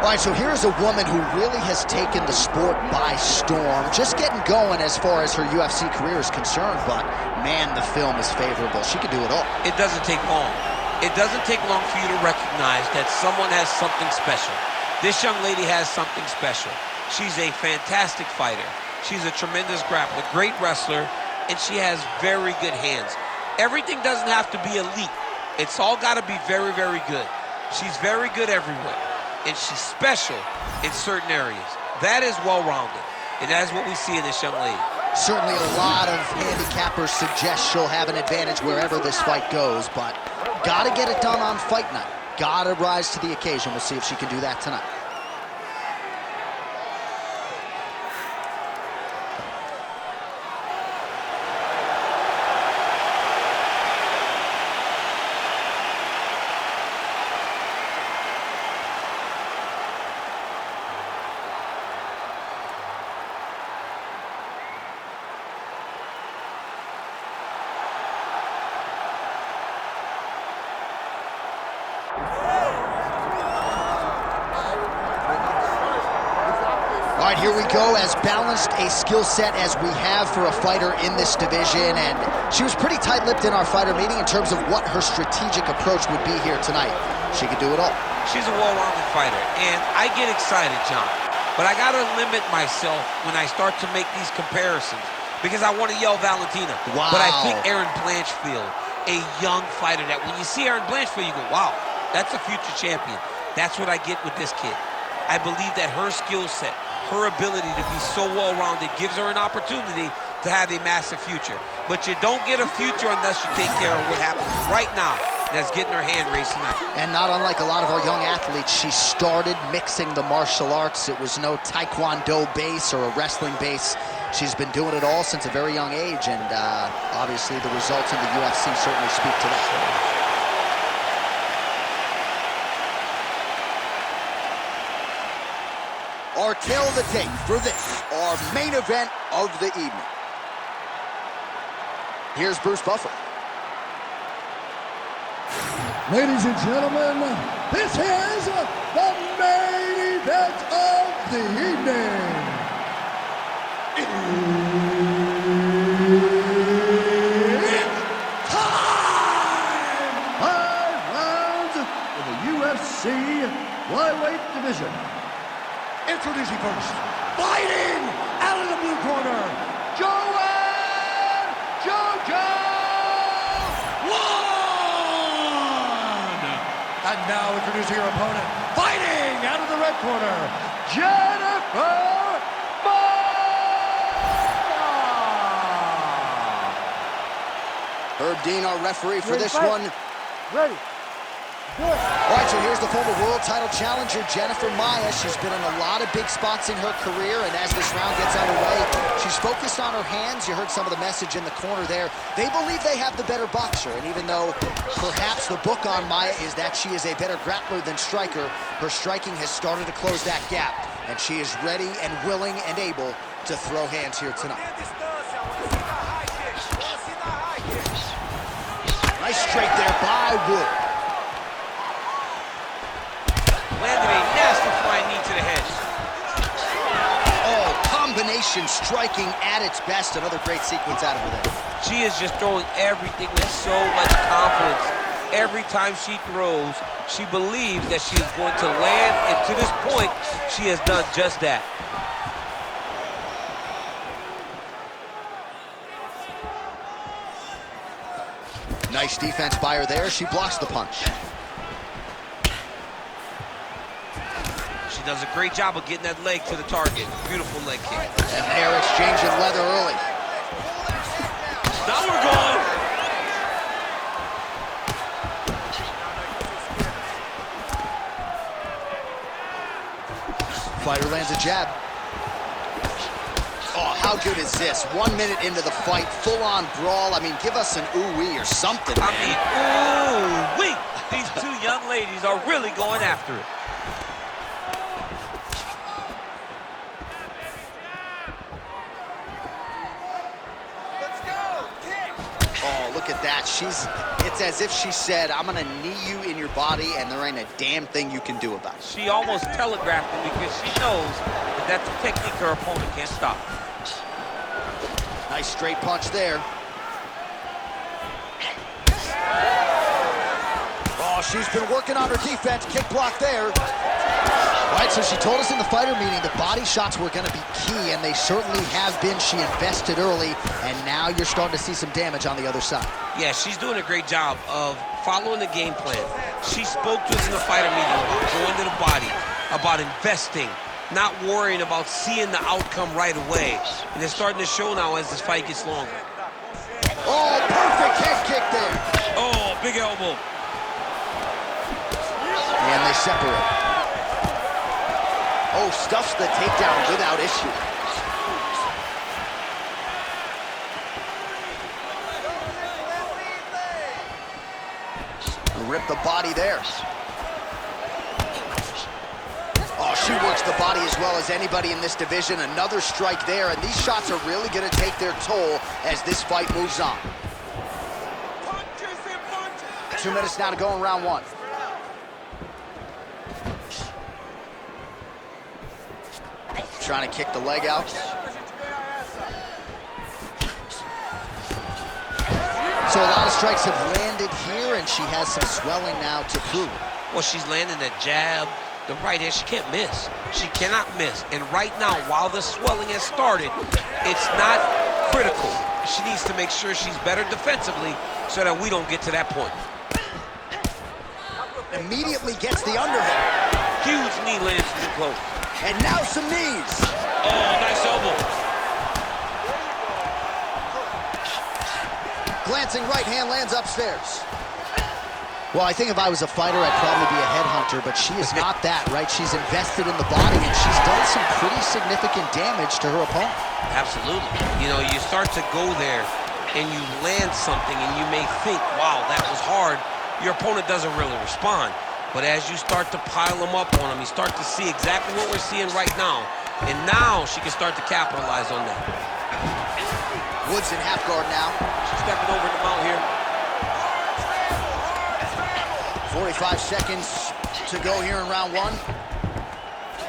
All right, so here's a woman who really has taken the sport by storm, just getting going as far as her UFC career is concerned, but man, the film is favorable. She can do it all. It doesn't take long. It doesn't take long for you to recognize that someone has something special. This young lady has something special. She's a fantastic fighter. She's a tremendous grappler, great wrestler, and she has very good hands. Everything doesn't have to be elite. It's all got to be very, very good. She's very good everywhere, and she's special in certain areas. That is well-rounded, and that is what we see in this young lady. Certainly a lot of handicappers suggest she'll have an advantage wherever this fight goes, but gotta get it done on fight night. Gotta rise to the occasion. We'll see if she can do that tonight. All right, here we go. As balanced a skill set as we have for a fighter in this division, and she was pretty tight-lipped in our fighter meeting in terms of what her strategic approach would be here tonight. She could do it all. She's a well-rounded fighter, and I get excited, John, but I gotta limit myself when I start to make these comparisons because I want to yell Valentina. Wow. But I think Erin Blanchfield, a young fighter that when you see Erin Blanchfield, you go, wow, that's a future champion. That's what I get with this kid. I believe that her skill set, her ability to be so well-rounded gives her an opportunity to have a massive future. But you don't get a future unless you take care of what happens right now. That's getting her hand raised tonight. And not unlike a lot of our young athletes, she started mixing the martial arts. It was no Taekwondo base or a wrestling base. She's been doing it all since a very young age, and obviously the results in the UFC certainly speak to that. Our tale of the tape for this, our main event of the evening. Here's Bruce Buffer. Ladies and gentlemen, this is the main event of the evening. It's time! 5 rounds in the UFC flyweight division. Introducing first, fighting out of the blue corner, Joanne JoJo One! And now introducing her opponent, fighting out of the red corner, Jennifer Maia! Herb Dean, our referee for this one. Ready. All right, so here's the former world title challenger, Jennifer Maia. She's been in a lot of big spots in her career, and as this round gets underway, she's focused on her hands. You heard some of the message in the corner there. They believe they have the better boxer, and even though perhaps the book on Maia is that she is a better grappler than striker, her striking has started to close that gap, and she is ready and willing and able to throw hands here tonight. Nice straight there by Wood. Landed a nasty flying knee to the head. Oh, combination striking at its best. Another great sequence out of her there. She is just throwing everything with so much confidence. Every time she throws, she believes that she is going to land, and to this point, she has done just that. Nice defense by her there. She blocks the punch. She does a great job of getting that leg to the target. Beautiful leg kick. And they're exchanging leather early. Now we're going. Fighter lands a jab. Oh, how good is this? 1 minute into the fight, full-on brawl. I mean, give us an ooh-wee or something, man. I mean, ooh-wee. These two young ladies are really going after it. look at that. It's as if she said, I'm gonna knee you in your body and there ain't a damn thing you can do about it. She almost telegraphed it because she knows that that's a technique her opponent can't stop. Nice straight punch there. Oh, she's been working on her defense. Kick block there. All right, so she told us in the fighter meeting the body shots were going to be key, and they certainly have been. She invested early, and now you're starting to see some damage on the other side. Yeah, she's doing a great job of following the game plan. She spoke to us in the fighter meeting about going to the body, about investing, not worrying about seeing the outcome right away. And it's starting to show now as this fight gets longer. Oh, perfect head kick there. Oh, big elbow. And they separate. Oh, stuffs the takedown without issue. Rip the body there. Oh, she works the body as well as anybody in this division. Another strike there, and these shots are really going to take their toll as this fight moves on. 2 minutes now to go in round one. Trying to kick the leg out. So a lot of strikes have landed here, and she has some swelling now to prove it. Well, she's landing the jab, the right hand. She can't miss. She cannot miss. And right now, while the swelling has started, it's not critical. She needs to make sure she's better defensively so that we don't get to that point. Immediately gets the underhook. Huge knee lands too close. And now some knees. Oh, nice elbow. Glancing right hand lands upstairs. Well, I think if I was a fighter, I'd probably be a headhunter, but she is not that, right? She's invested in the body, and she's done some pretty significant damage to her opponent. Absolutely. You know, you start to go there, and you land something, and you may think, wow, that was hard. Your opponent doesn't really respond. But as you start to pile them up on him, you start to see exactly what we're seeing right now. And now she can start to capitalize on that. Woods in half guard now. She's stepping over the mount here. 45 seconds to go here in round one.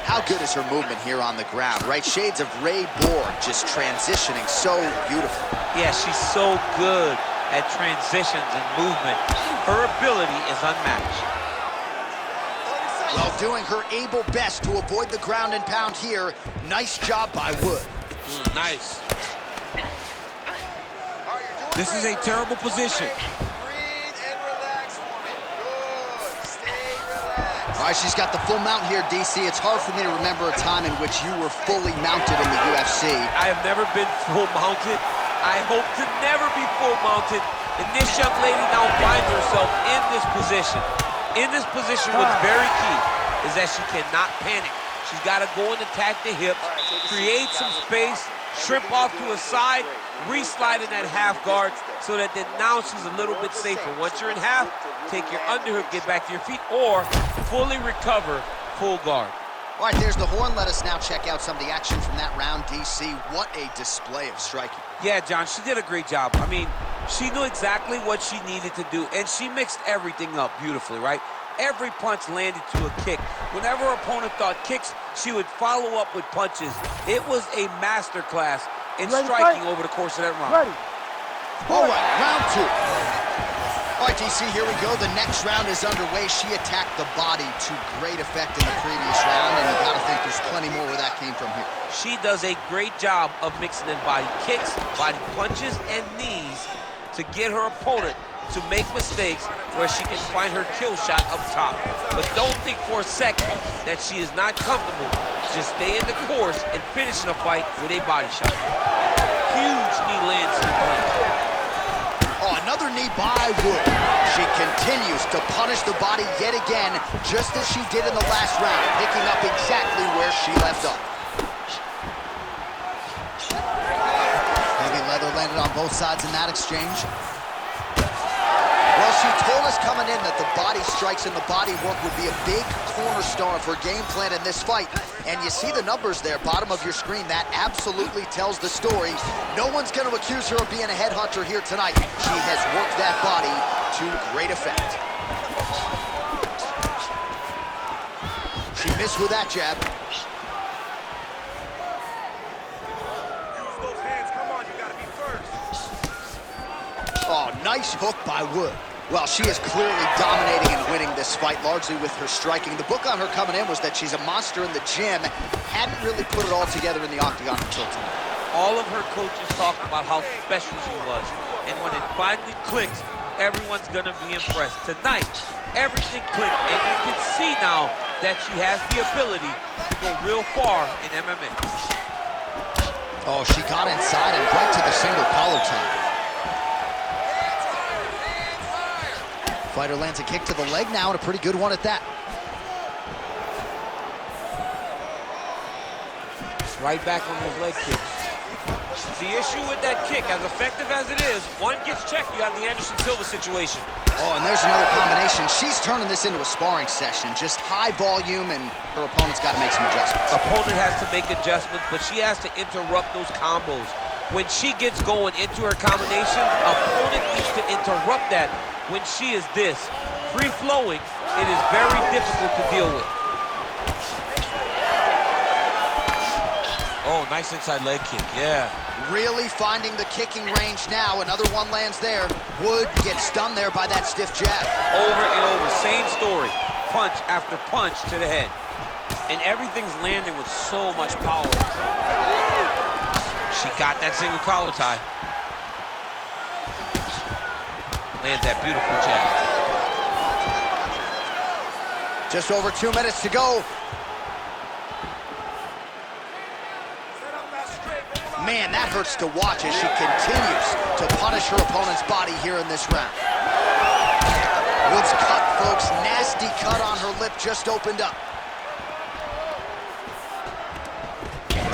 How good is her movement here on the ground, right? Shades of Ray Borg, just transitioning so beautiful. Yeah, she's so good at transitions and movement. Her ability is unmatched. Well, doing her able best to avoid the ground and pound here. Nice job by Wood. Nice. This is a terrible position. All right, she's got the full mount here, DC. It's hard for me to remember a time in which you were fully mounted in the UFC. I have never been full mounted. I hope to never be full mounted. And this young lady now finds herself in this position. In this position, what's very key is that she cannot panic. She's got to go and attack the hips, create some space, shrimp off to a side, re-slide in that half guard so that then now she's a little bit safer. Once you're in half, take your underhook, get back to your feet, or fully recover, full guard. All right, there's the horn. Let us now check out some of the action from that round, DC. What a display of striking. Yeah, John, she did a great job. I mean, she knew exactly what she needed to do, and she mixed everything up beautifully, right? Every punch landed to a kick. Whenever her opponent thought kicks, she would follow up with punches. It was a masterclass in striking over the course of that round. All right, round two. All right, DC, here we go. The next round is underway. She attacked the body to great effect in the previous round, and you gotta think there's plenty more where that came from here. She does a great job of mixing in body kicks, body punches, and knees to get her opponent to make mistakes where she can find her kill shot up top. But don't think for a second that she is not comfortable. Just stay in the course and finish the fight with a body shot. Huge knee lands to the punch. Oh, another knee by Wood. She continues to punish the body yet again, just as she did in the last round, picking up exactly where she left off. Heavy leather landed on both sides in that exchange. Well, she told us coming in that the body strikes and the body work would be a big cornerstone of her game plan in this fight. And you see the numbers there, bottom of your screen. That absolutely tells the story. No one's going to accuse her of being a headhunter here tonight. She has worked that body to great effect. She missed with that jab. Oh, nice hook by Wood. Well, she is clearly dominating and winning this fight, largely with her striking. The book on her coming in was that she's a monster in the gym, hadn't really put it all together in the octagon until tonight. All of her coaches talked about how special she was. And when it finally clicks, everyone's gonna be impressed. Tonight, everything clicked, and you can see now that she has the ability to go real far in MMA. Oh, she got inside and right to the single collar tie. Fighter lands a kick to the leg now, and a pretty good one at that. Right back on those leg kicks. The issue with that kick, as effective as it is, one gets checked, you have the Anderson Silva situation. Oh, and there's another combination. She's turning this into a sparring session. Just high volume, and her opponent's got to make some adjustments. Opponent has to make adjustments, but she has to interrupt those combos. When she gets going into her combination, opponent needs to interrupt that. When she is this free-flowing, it is very difficult to deal with. Oh, nice inside leg kick, yeah. Really finding the kicking range now. Another one lands there. Wood gets stunned there by that stiff jab. Over and over, same story. Punch after punch to the head. And everything's landing with so much power. She got that single collar tie. Lands that beautiful jab. Just over 2 minutes to go. Man, that hurts to watch as she continues to punish her opponent's body here in this round. Wood's cut, folks. Nasty cut on her lip just opened up.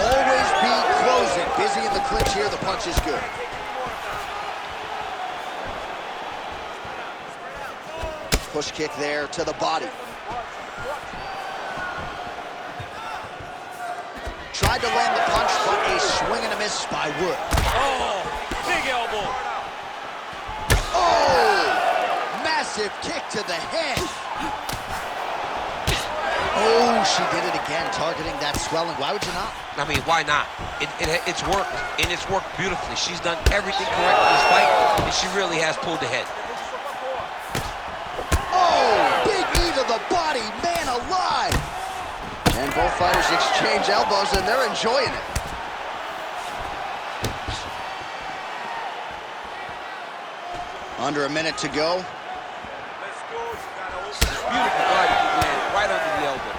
Always be closing. Busy in the clinch here. The punch is good. Push kick there to the body. Tried to land the punch, but a swing and a miss by Wood. Oh, big elbow. Oh, massive kick to the head. Oh, she did it again, targeting that swelling. Why would you not? I mean, why not? It's worked, and it's worked beautifully. She's done everything correct in this fight, and she really has pulled ahead. Oh, big E to the body, man alive. And both fighters exchange elbows, and they're enjoying it. Under a minute to go. Beautiful body land right under the elbow.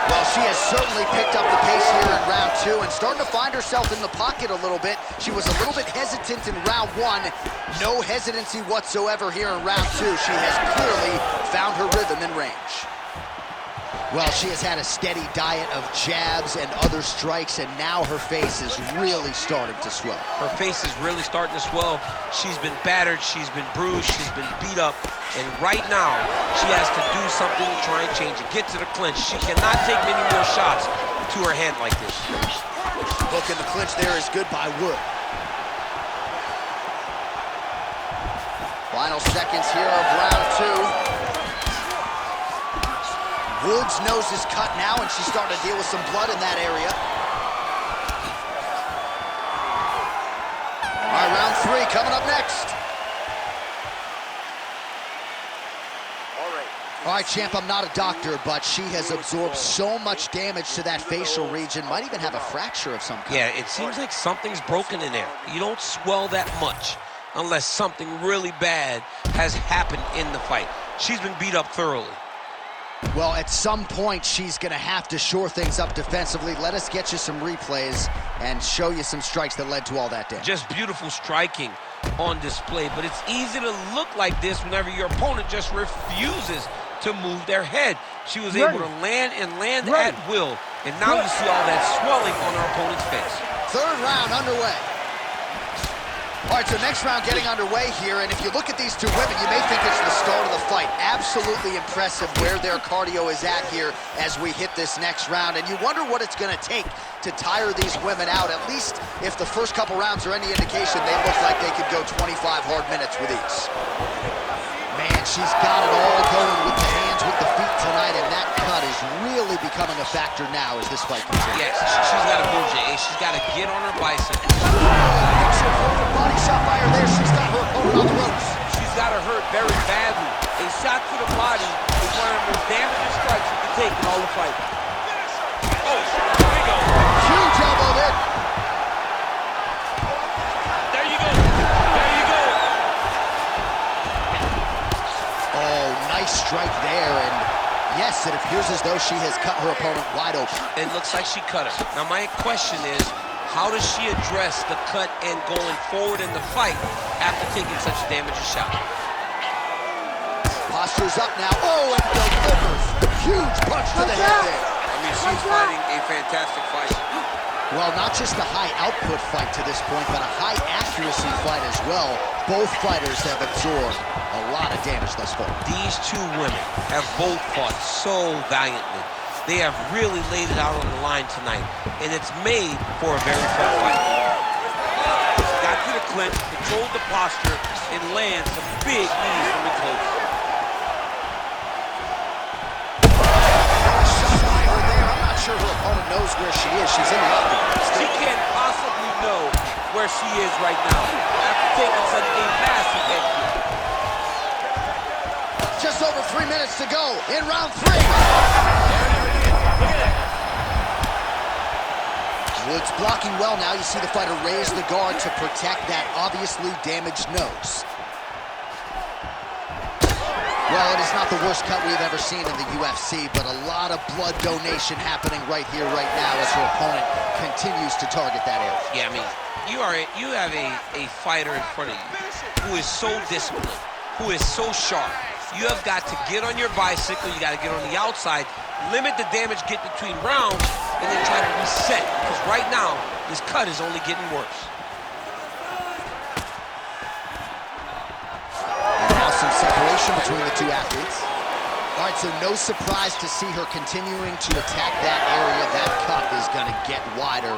Well, she has certainly picked up the pace here in round 2 and starting to find herself in the pocket a little bit. She was a little bit hesitant in round 1. No hesitancy whatsoever here in round 2. She has clearly found her rhythm and range. Well, she has had a steady diet of jabs and other strikes, and now her face is really starting to swell. Her face is really starting to swell. She's been battered, she's been bruised, she's been beat up, and right now, she has to do something to try and change it. Get to the clinch. She cannot take many more shots to her head like this. Hook in the clinch there is good by Wood. Final seconds here of round 2. Wood's nose is cut now, and she's starting to deal with some blood in that area. All right, round 3 coming up next. All right, champ, I'm not a doctor, but she has absorbed so much damage to that facial region, might even have a fracture of some kind. Yeah, it seems like something's broken in there. You don't swell that much unless something really bad has happened in the fight. She's been beat up thoroughly. Well, at some point, she's going to have to shore things up defensively. Let us get you some replays and show you some strikes that led to all that damage. Just beautiful striking on display, but it's easy to look like this whenever your opponent just refuses to move their head. She was able to land at will, and now you see all that swelling on her opponent's face. Third round underway. All right, so next round getting underway here, and if you look at these two women, you may think it's the start of the fight. Absolutely impressive where their cardio is at here as we hit this next round, and you wonder what it's gonna take to tire these women out. At least if the first couple rounds are any indication, they look like they could go 25 hard minutes with ease. Man, she's got it all going with the hands, with the feet tonight, and that cut is really becoming a factor now as this fight continues. Yes, she's got to move, Jay. She's got to get on her bicycle. Body shot by her there. She's got her opponent on the ropes. She's got her hurt very badly. A shot to the body is one of the most damaging strikes you can take in all the fight. Oh, there you go. Huge elbow there. There you go. There you go. Oh, nice strike there, and yes, it appears as though she has cut her opponent wide open. It looks like she cut her. Now, my question is, how does she address the cut and going forward in the fight after taking such a damaging shot? Posture's up now. Oh, and delivers. Huge punch to the head there. I mean, she's fighting a fantastic fight. Well, not just a high-output fight to this point, but a high-accuracy fight as well. Both fighters have absorbed a lot of damage thus far. These two women have both fought so valiantly. They have really laid it out on the line tonight, and it's made for a very fun fight. Got to the clinch, controlled the posture, and lands some big knees from the close. Shot by her there. I'm not sure her opponent knows where she is. She's in the octagon. She can't possibly know where she is right now after taking such a massive head kick. Just over 3 minutes to go in round 3. Woods blocking well now. You see the fighter raise the guard to protect that obviously damaged nose. Well, it is not the worst cut we've ever seen in the UFC, but a lot of blood donation happening right here, right now, as her opponent continues to target that area. Yeah, I mean, you have a fighter in front of you who is so disciplined, who is so sharp. You have got to get on your bicycle, you got to get on the outside, limit the damage, get between rounds, and then try to reset. Because right now, this cut is only getting worse. And now some separation between the two athletes. All right, so no surprise to see her continuing to attack that area. That cut is going to get wider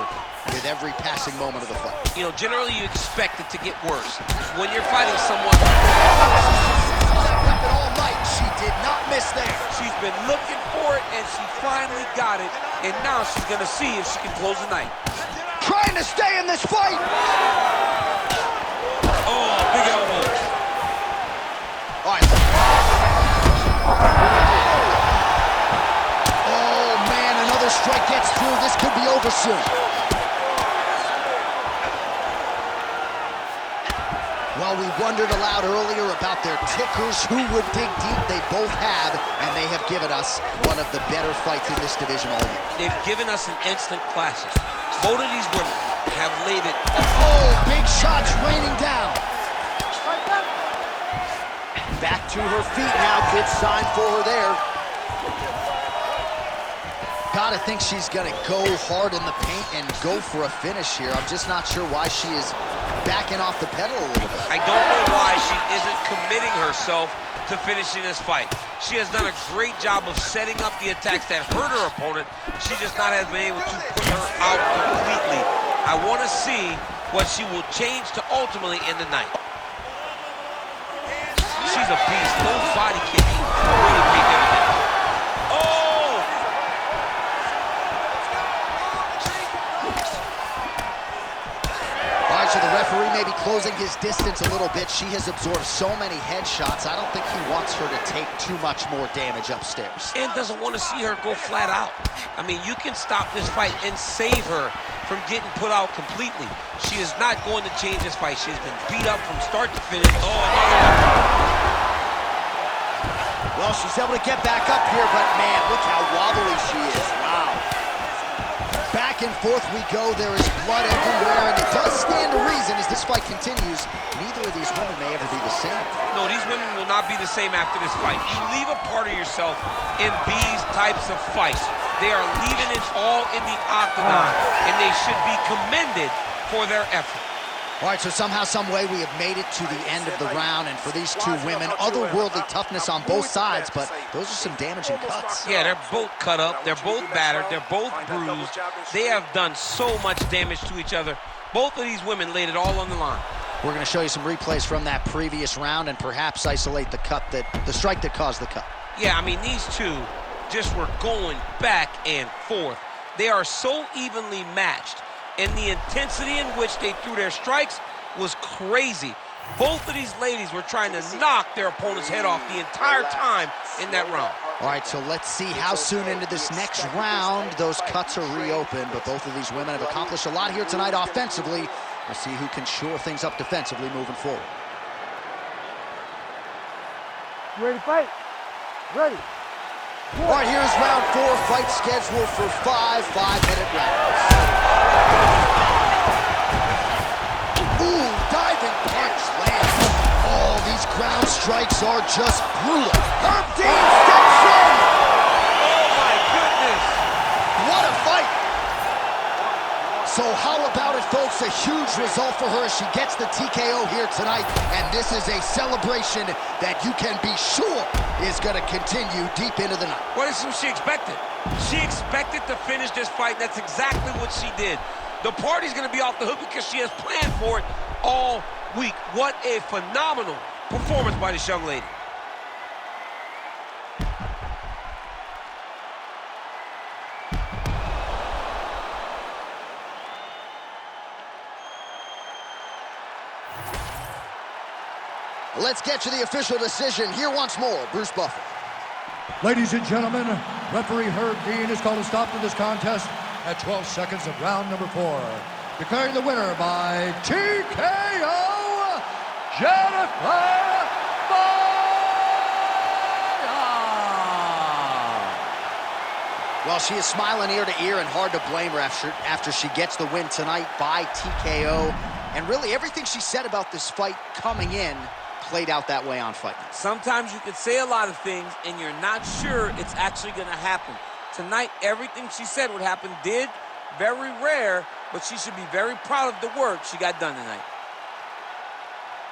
with every passing moment of the fight. You know, generally you expect it to get worse. When you're fighting someone... All night, she did not miss there. She's been looking for it, and she finally got it. And now she's going to see if she can close the night. Trying to stay in this fight. Oh, big elbow. All right. Oh, man, another strike gets through. This could be over soon. Well, we wondered aloud earlier about their tickers. Who would dig deep? They both have, and they have given us one of the better fights in this division all year. They've given us an instant classic. Both of these women have laid it. Oh, big shots raining down. Back to her feet now. Good sign for her there. Gotta think she's gonna go hard in the paint and go for a finish here. I'm just not sure why she is backing off the pedal a little bit. I don't know why she isn't committing herself to finishing this fight. She has done a great job of setting up the attacks that hurt her opponent. She just not has been able to put her out completely. I want to see what she will change to ultimately end the night. She's a beast. Those body kicks really make everything. So the referee may be closing his distance a little bit. She has absorbed so many headshots. I don't think he wants her to take too much more damage upstairs. And doesn't want to see her go flat out. I mean, you can stop this fight and save her from getting put out completely. She is not going to change this fight. She has been beat up from start to finish. Oh, another one. Well, she's able to get back up here, but man, look how wobbly she is. Wow. Back and forth we go. There is blood everywhere, and it does stand to reason as this fight continues. Neither of these women may ever be the same. No, these women will not be the same after this fight. You leave a part of yourself in these types of fights. They are leaving it all in the octagon, and they should be commended for their effort. All right, so somehow, some way, we have made it to the end of the round, and for these two women, otherworldly toughness on both sides, but those are some damaging cuts. Yeah, they're both cut up, they're both battered, they're both bruised. They have done so much damage to each other. Both of these women laid it all on the line. We're going to show you some replays from that previous round and perhaps isolate the strike that caused the cut. Yeah, I mean, these two just were going back and forth. They are so evenly matched, and the intensity in which they threw their strikes was crazy. Both of these ladies were trying to knock their opponent's head off the entire time in that round. All right, so let's see how soon into this next round those cuts are reopened, but both of these women have accomplished a lot here tonight offensively. We'll see who can shore things up defensively moving forward. You ready to fight? Ready. All right, here's round 4, fight scheduled for 5 5-minute rounds. Ooh, diving punch lands. Oh, these ground strikes are just brutal. Herb Dean steps in. Oh, my goodness. What a fight. So how about it, folks? A huge result for her as she gets the TKO here tonight, and this is a celebration that you can be sure is going to continue deep into the night. What is she expected? She expected to finish this fight. That's exactly what she did. The party's going to be off the hook because she has planned for it all week. What a phenomenal performance by this young lady. Let's get to the official decision. Here once more, Bruce Buffer. Ladies and gentlemen, referee Herb Dean has called a stop to this contest at 12 seconds of round number 4. Declaring the winner by TKO, Jennifer Well, she is smiling ear to ear and hard to blame her after she gets the win tonight by TKO. And really everything she said about this fight coming in played out that way on Fight Night. Sometimes you can say a lot of things and you're not sure it's actually going to happen. Tonight, everything she said would happen did. Very rare, but she should be very proud of the work she got done tonight.